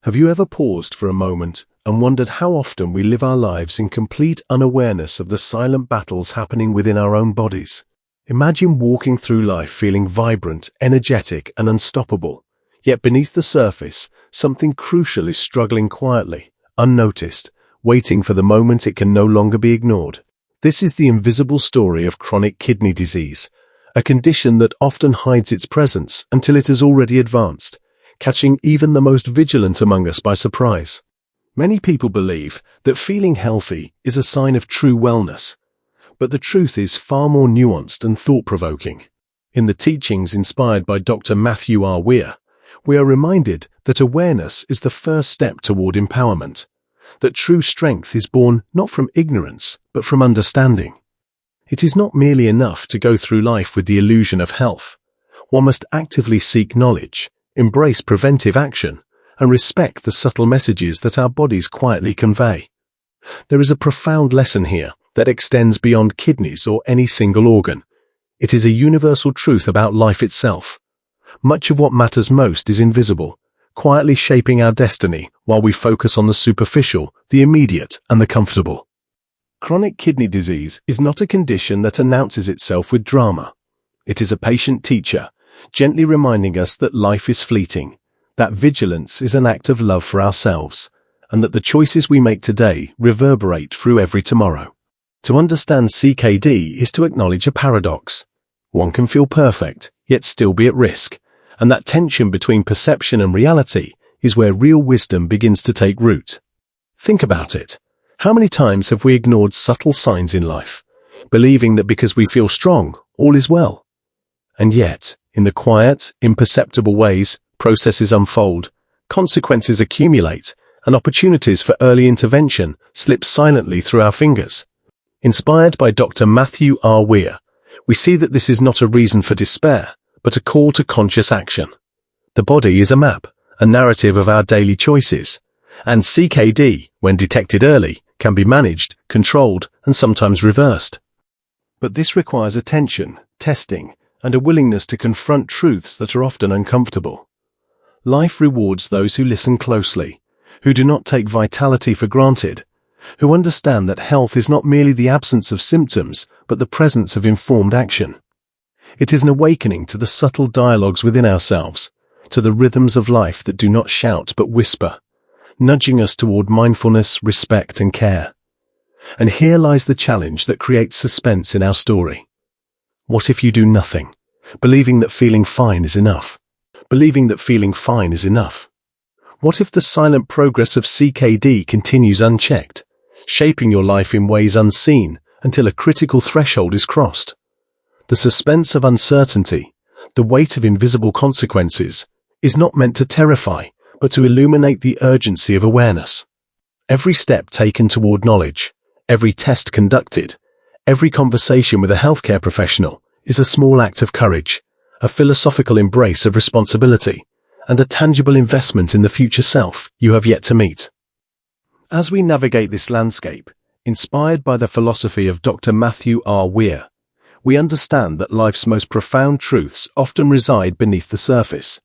Have you ever paused for a moment and wondered how often we live our lives in complete unawareness of the silent battles happening within our own bodies? Imagine walking through life feeling vibrant, energetic, and unstoppable, yet beneath the surface, something crucial is struggling quietly, unnoticed, waiting for the moment it can no longer be ignored. This is the invisible story of chronic kidney disease, a condition that often hides its presence until it has already advanced, catching even the most vigilant among us by surprise. Many people believe that feeling healthy is a sign of true wellness, but the truth is far more nuanced and thought-provoking. In the teachings inspired by Dr. Mathew R. Weir, we are reminded that awareness is the first step toward empowerment, that true strength is born not from ignorance, but from understanding. It is not merely enough to go through life with the illusion of health. One must actively seek knowledge, embrace preventive action, and respect the subtle messages that our bodies quietly convey. There is a profound lesson here that extends beyond kidneys or any single organ. It is a universal truth about life itself. Much of what matters most is invisible, quietly shaping our destiny while we focus on the superficial, the immediate, and the comfortable. Chronic kidney disease is not a condition that announces itself with drama. It is a patient teacher, gently reminding us that life is fleeting, that vigilance is an act of love for ourselves, and that the choices we make today reverberate through every tomorrow. To understand CKD is to acknowledge a paradox. One can feel perfect, yet still be at risk, and that tension between perception and reality is where real wisdom begins to take root. Think about it. How many times have we ignored subtle signs in life, believing that because we feel strong, all is well? And yet, in the quiet, imperceptible ways, processes unfold, consequences accumulate, and opportunities for early intervention slip silently through our fingers. Inspired by Dr. Mathew R. Weir, we see that this is not a reason for despair, but a call to conscious action. The body is a map, a narrative of our daily choices, and CKD, when detected early, can be managed, controlled, and sometimes reversed. But this requires attention, testing, and a willingness to confront truths that are often uncomfortable. Life rewards those who listen closely, who do not take vitality for granted, who understand that health is not merely the absence of symptoms, but the presence of informed action. It is an awakening to the subtle dialogues within ourselves, to the rhythms of life that do not shout but whisper, nudging us toward mindfulness, respect, and care. And here lies the challenge that creates suspense in our story. What if you do nothing, believing that feeling fine is enough? Believing that feeling fine is enough. What if the silent progress of CKD continues unchecked, shaping your life in ways unseen until a critical threshold is crossed? The suspense of uncertainty, the weight of invisible consequences, is not meant to terrify, but to illuminate the urgency of awareness. Every step taken toward knowledge, every test conducted, every conversation with a healthcare professional is a small act of courage, a philosophical embrace of responsibility, and a tangible investment in the future self you have yet to meet. As we navigate this landscape, inspired by the philosophy of Dr. Mathew R. Weir, we understand that life's most profound truths often reside beneath the surface,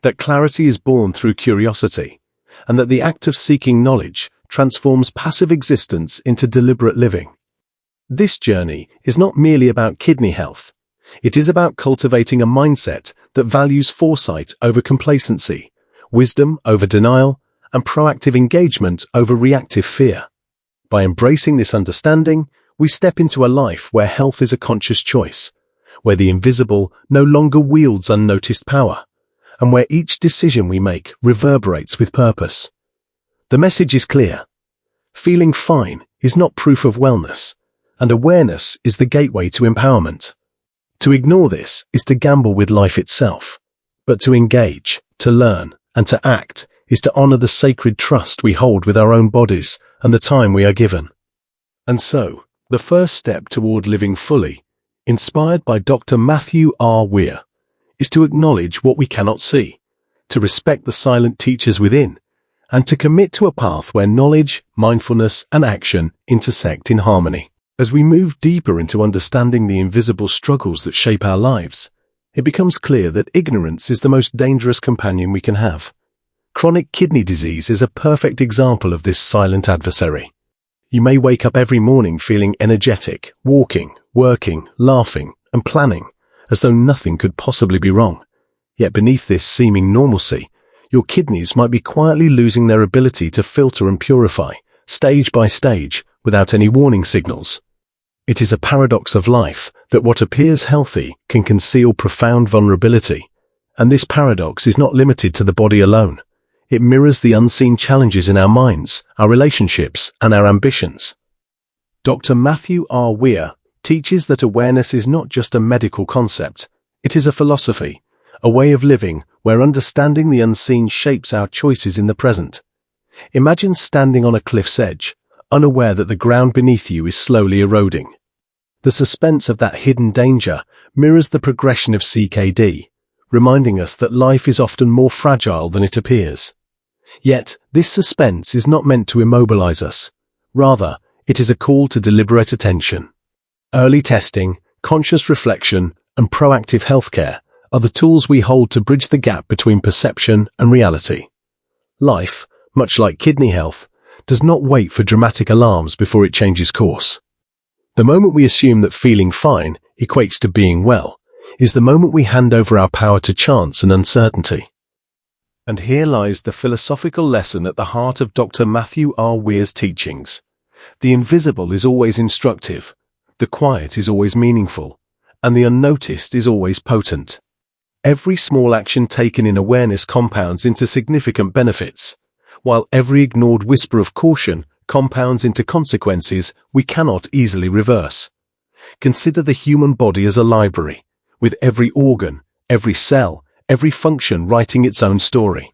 that clarity is born through curiosity, and that the act of seeking knowledge transforms passive existence into deliberate living. This journey is not merely about kidney health. It is about cultivating a mindset that values foresight over complacency, wisdom over denial, and proactive engagement over reactive fear. By embracing this understanding, we step into a life where health is a conscious choice, where the invisible no longer wields unnoticed power, and where each decision we make reverberates with purpose. The message is clear. Feeling fine is not proof of wellness, and awareness is the gateway to empowerment. To ignore this is to gamble with life itself, but to engage, to learn, and to act is to honor the sacred trust we hold with our own bodies and the time we are given. And so, the first step toward living fully, inspired by Dr. Mathew R. Weir, is to acknowledge what we cannot see, to respect the silent teachers within, and to commit to a path where knowledge, mindfulness, and action intersect in harmony. As we move deeper into understanding the invisible struggles that shape our lives, it becomes clear that ignorance is the most dangerous companion we can have. Chronic kidney disease is a perfect example of this silent adversary. You may wake up every morning feeling energetic, walking, working, laughing, and planning, as though nothing could possibly be wrong. Yet beneath this seeming normalcy, your kidneys might be quietly losing their ability to filter and purify, stage by stage, without any warning signals. It is a paradox of life that what appears healthy can conceal profound vulnerability. And this paradox is not limited to the body alone. It mirrors the unseen challenges in our minds, our relationships, and our ambitions. Dr. Mathew R. Weir teaches that awareness is not just a medical concept. It is a philosophy, a way of living where understanding the unseen shapes our choices in the present. Imagine standing on a cliff's edge, unaware that the ground beneath you is slowly eroding. The suspense of that hidden danger mirrors the progression of CKD, reminding us that life is often more fragile than it appears. Yet, this suspense is not meant to immobilize us. Rather, it is a call to deliberate attention. Early testing, conscious reflection, and proactive healthcare are the tools we hold to bridge the gap between perception and reality. Life, much like kidney health, does not wait for dramatic alarms before it changes course. The moment we assume that feeling fine equates to being well is the moment we hand over our power to chance and uncertainty. And here lies the philosophical lesson at the heart of Dr. Mathew R. Weir's teachings. The invisible is always instructive, the quiet is always meaningful, and the unnoticed is always potent. Every small action taken in awareness compounds into significant benefits, while every ignored whisper of caution compounds into consequences we cannot easily reverse. Consider the human body as a library, with every organ, every cell, every function writing its own story.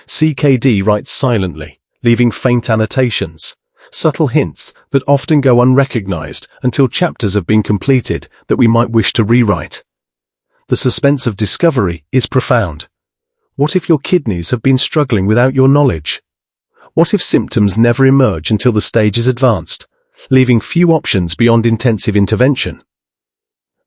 CKD writes silently, leaving faint annotations, subtle hints that often go unrecognized until chapters have been completed that we might wish to rewrite. The suspense of discovery is profound. What if your kidneys have been struggling without your knowledge? What if symptoms never emerge until the stage is advanced, leaving few options beyond intensive intervention?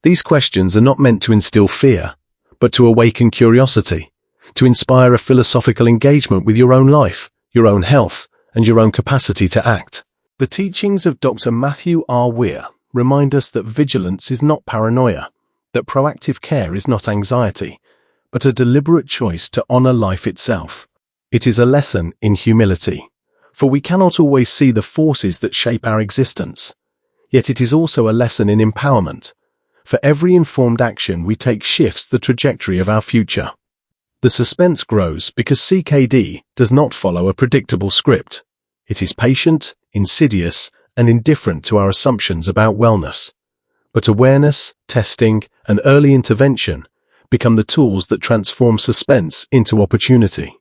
These questions are not meant to instill fear, but to awaken curiosity, to inspire a philosophical engagement with your own life, your own health, and your own capacity to act. The teachings of Dr. Mathew R. Weir remind us that vigilance is not paranoia, that proactive care is not anxiety, but a deliberate choice to honor life itself. It is a lesson in humility, for we cannot always see the forces that shape our existence. Yet it is also a lesson in empowerment. For every informed action we take shifts the trajectory of our future. The suspense grows because CKD does not follow a predictable script. It is patient, insidious, and indifferent to our assumptions about wellness. But awareness, testing, and early intervention become the tools that transform suspense into opportunity.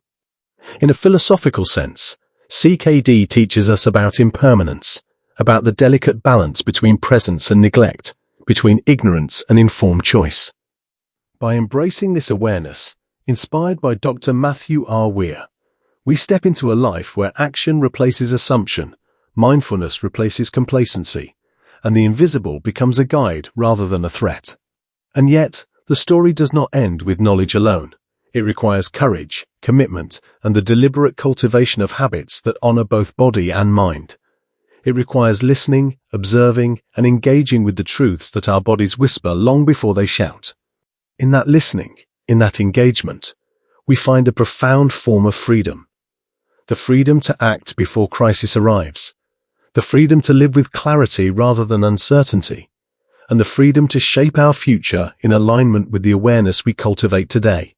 In a philosophical sense, CKD teaches us about impermanence, about the delicate balance between presence and neglect, between ignorance and informed choice. By embracing this awareness, inspired by Dr. Mathew R. Weir, we step into a life where action replaces assumption, mindfulness replaces complacency, and the invisible becomes a guide rather than a threat. And yet, the story does not end with knowledge alone. It requires courage, commitment, and the deliberate cultivation of habits that honor both body and mind. It requires listening, observing, and engaging with the truths that our bodies whisper long before they shout. In that listening, in that engagement, we find a profound form of freedom. The freedom to act before crisis arrives. The freedom to live with clarity rather than uncertainty. And the freedom to shape our future in alignment with the awareness we cultivate today.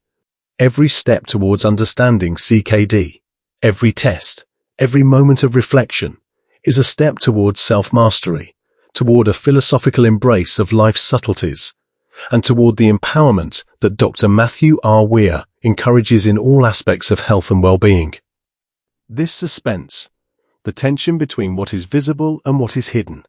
Every step towards understanding CKD, every test, every moment of reflection, is a step towards self-mastery, toward a philosophical embrace of life's subtleties, and toward the empowerment that Dr. Mathew R. Weir encourages in all aspects of health and well-being. This suspense, the tension between what is visible and what is hidden,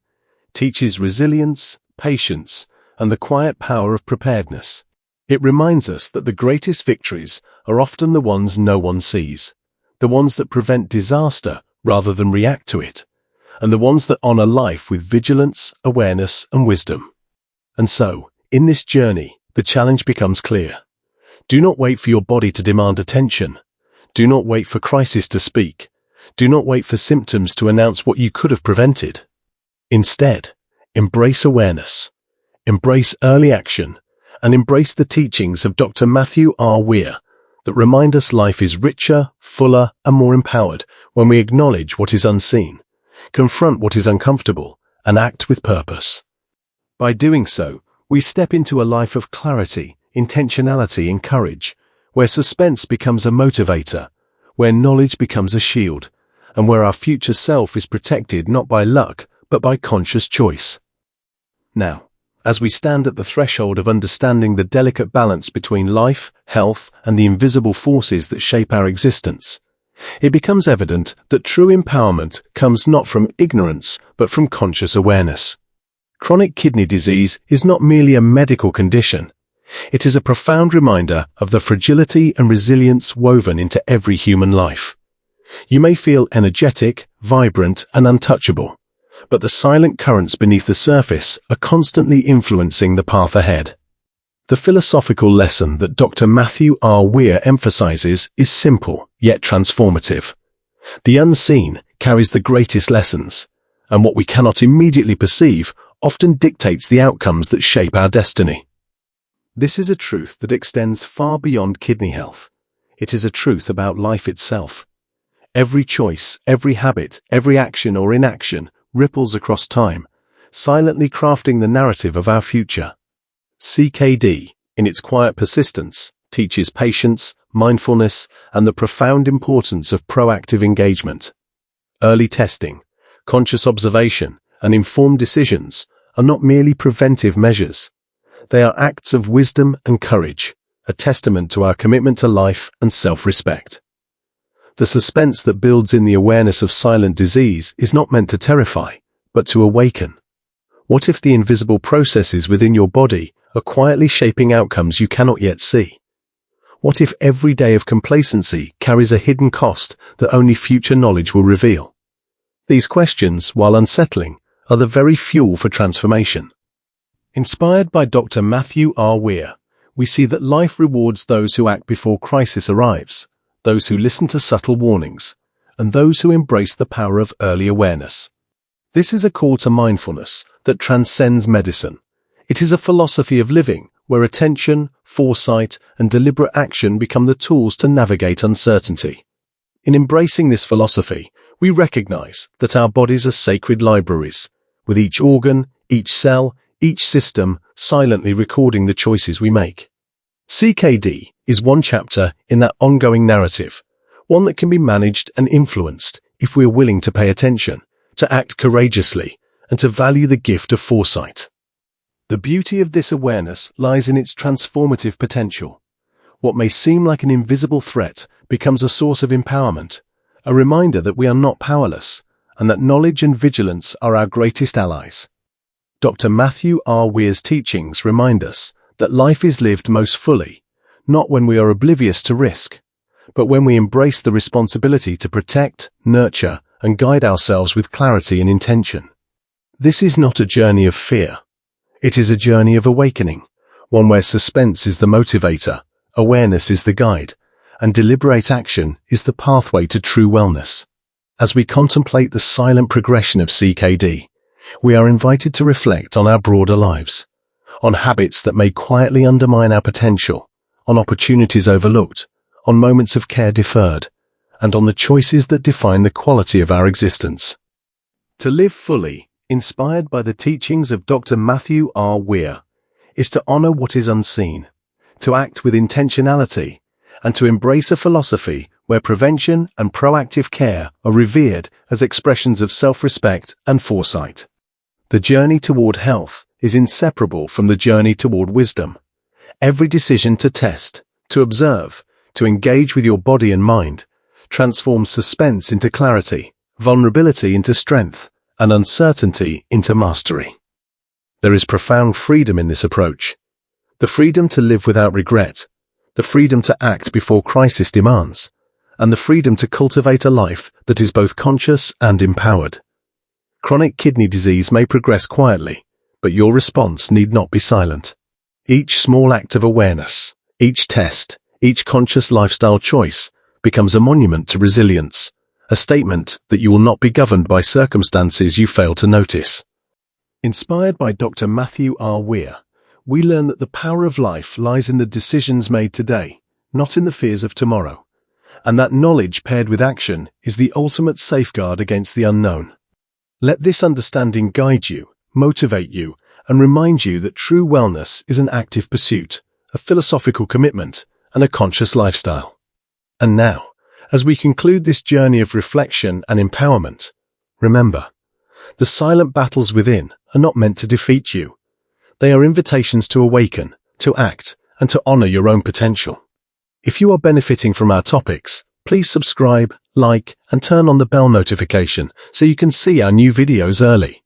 teaches resilience, patience, and the quiet power of preparedness. It reminds us that the greatest victories are often the ones no one sees, the ones that prevent disaster rather than react to it, and the ones that honor life with vigilance, awareness, and wisdom. And so, in this journey, the challenge becomes clear. Do not wait for your body to demand attention. Do not wait for crisis to speak. Do not wait for symptoms to announce what you could have prevented. Instead, embrace awareness, embrace early action, and embrace the teachings of Dr. Mathew R. Weir that remind us life is richer, fuller, and more empowered when we acknowledge what is unseen, confront what is uncomfortable, and act with purpose. By doing so, we step into a life of clarity, intentionality, and courage, where suspense becomes a motivator, where knowledge becomes a shield, and where our future self is protected not by luck, but by conscious choice. Now, as we stand at the threshold of understanding the delicate balance between life, health, and the invisible forces that shape our existence, it becomes evident that true empowerment comes not from ignorance, but from conscious awareness. Chronic kidney disease is not merely a medical condition. It is a profound reminder of the fragility and resilience woven into every human life. You may feel energetic, vibrant, and untouchable, but the silent currents beneath the surface are constantly influencing the path ahead. The philosophical lesson that Dr. Mathew R. Weir emphasizes is simple, yet transformative. The unseen carries the greatest lessons, and what we cannot immediately perceive often dictates the outcomes that shape our destiny. This is a truth that extends far beyond kidney health. It is a truth about life itself. Every choice, every habit, every action or inaction ripples across time, silently crafting the narrative of our future. CKD, in its quiet persistence, teaches patience, mindfulness, and the profound importance of proactive engagement. Early testing, conscious observation, and informed decisions are not merely preventive measures. They are acts of wisdom and courage, a testament to our commitment to life and self-respect. The suspense that builds in the awareness of silent disease is not meant to terrify, but to awaken. What if the invisible processes within your body are quietly shaping outcomes you cannot yet see? What if every day of complacency carries a hidden cost that only future knowledge will reveal? These questions, while unsettling, are the very fuel for transformation. Inspired by Dr. Mathew R. Weir, we see that life rewards those who act before crisis arrives, those who listen to subtle warnings, and those who embrace the power of early awareness. This is a call to mindfulness that transcends medicine. It is a philosophy of living where attention, foresight, and deliberate action become the tools to navigate uncertainty. In embracing this philosophy, we recognize that our bodies are sacred libraries, with each organ, each cell, each system silently recording the choices we make. CKD is one chapter in that ongoing narrative, one that can be managed and influenced if we are willing to pay attention, to act courageously, and to value the gift of foresight. The beauty of this awareness lies in its transformative potential. What may seem like an invisible threat becomes a source of empowerment, a reminder that we are not powerless, and that knowledge and vigilance are our greatest allies. Dr. Mathew R. Weir's teachings remind us that life is lived most fully, not when we are oblivious to risk, but when we embrace the responsibility to protect, nurture, and guide ourselves with clarity and intention. This is not a journey of fear. It is a journey of awakening, one where suspense is the motivator, awareness is the guide, and deliberate action is the pathway to true wellness. As we contemplate the silent progression of CKD, we are invited to reflect on our broader lives, on habits that may quietly undermine our potential, on opportunities overlooked, on moments of care deferred, and on the choices that define the quality of our existence. To live fully, inspired by the teachings of Dr. Mathew R. Weir, is to honor what is unseen, to act with intentionality, and to embrace a philosophy where prevention and proactive care are revered as expressions of self-respect and foresight. The journey toward health is inseparable from the journey toward wisdom. Every decision to test, to observe, to engage with your body and mind transforms suspense into clarity, vulnerability into strength, and uncertainty into mastery. There is profound freedom in this approach. The freedom to live without regret, the freedom to act before crisis demands, and the freedom to cultivate a life that is both conscious and empowered. Chronic kidney disease may progress quietly, but your response need not be silent. Each small act of awareness, each test, each conscious lifestyle choice becomes a monument to resilience, a statement that you will not be governed by circumstances you fail to notice. Inspired by Dr. Mathew R. Weir, we learn that the power of life lies in the decisions made today, not in the fears of tomorrow, and that knowledge paired with action is the ultimate safeguard against the unknown. Let this understanding guide you, motivate you, and remind you that true wellness is an active pursuit, a philosophical commitment, and a conscious lifestyle. And now, as we conclude this journey of reflection and empowerment, remember, the silent battles within are not meant to defeat you. They are invitations to awaken, to act, and to honor your own potential. If you are benefiting from our topics, please subscribe, like, and turn on the bell notification so you can see our new videos early.